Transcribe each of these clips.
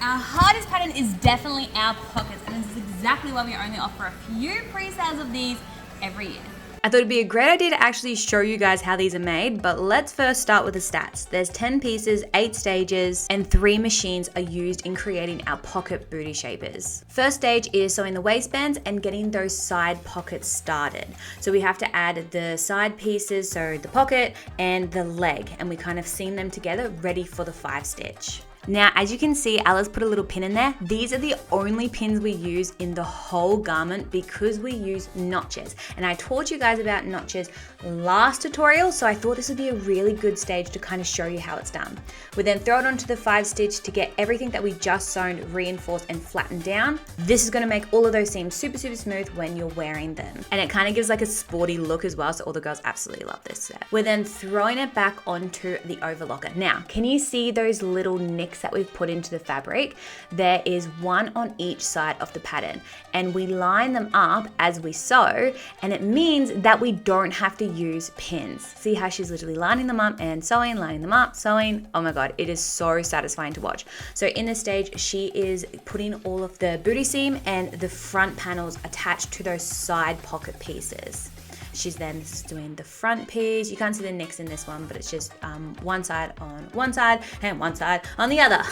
our hardest pattern is definitely our pockets, and this is exactly why we only offer a few pre-sales of these every year. I thought it'd be a great idea to actually show you guys how these are made, but let's first start with the stats. There's 10 pieces, 8 stages, and 3 machines are used in creating our pocket booty shapers. First stage is sewing the waistbands and getting those side pockets started. So we have to add the side pieces, so the pocket and the leg, and we kind of seam them together ready for the 5 stitch. Now, as you can see, Ella's put a little pin in there. These are the only pins we use in the whole garment because we use notches. And I taught you guys about notches last tutorial, so I thought this would be a really good stage to kind of show you how it's done. We then throw it onto the 5 stitch to get everything that we just sewn reinforced and flattened down. This is gonna make all of those seams super, super smooth when you're wearing them. And it kind of gives like a sporty look as well, so all the girls absolutely love this set. We're then throwing it back onto the overlocker. Now, can you see those little nicks that we've put into the fabric? There is one on each side of the pattern, and we line them up as we sew, and it means that we don't have to use pins. See how she's literally lining them up and sewing, lining them up, sewing. Oh my god, it is so satisfying to watch. So in this stage, she is putting all of the booty seam and the front panels attached to those side pocket pieces. She's then doing the front piece. You can't see the nicks in this one, but it's just one side on one side and one side on the other.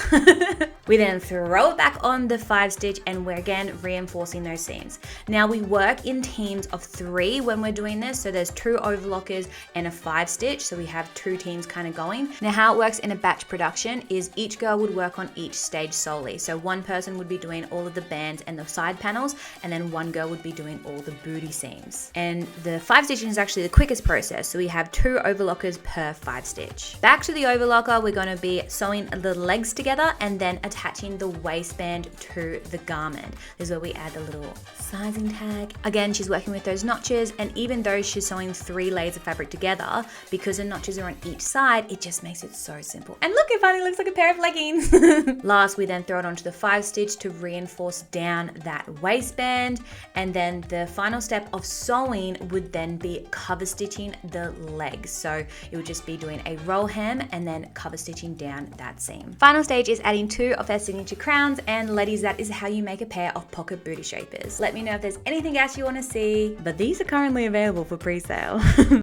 We then throw it back on the 5 stitch, and we're again reinforcing those seams. Now we work in teams of 3 when we're doing this. So there's 2 overlockers and a 5 stitch. So we have 2 teams kind of going. Now how it works in a batch production is each girl would work on each stage solely. So one person would be doing all of the bands and the side panels, and then one girl would be doing all the booty seams. And the 5 stitching is actually the quickest process, so we have 2 overlockers per 5 stitch. Back to the overlocker, we're going to be sewing the legs together and then attaching the waistband to the garment. This is where we add the little sizing tag. Again, she's working with those notches, and even though she's sewing 3 layers of fabric together, because the notches are on each side, it just makes it so simple. And look, it finally looks like a pair of leggings. Last, we then throw it onto the 5 stitch to reinforce down that waistband, and then the final step of sewing would then be cover stitching the legs. So it would just be doing a roll hem and then cover stitching down that seam. Final stage is adding 2 of their signature crowns, and ladies, that is how you make a pair of pocket booty shapers. Let me know if there's anything else you want to see, but these are currently available for pre-sale.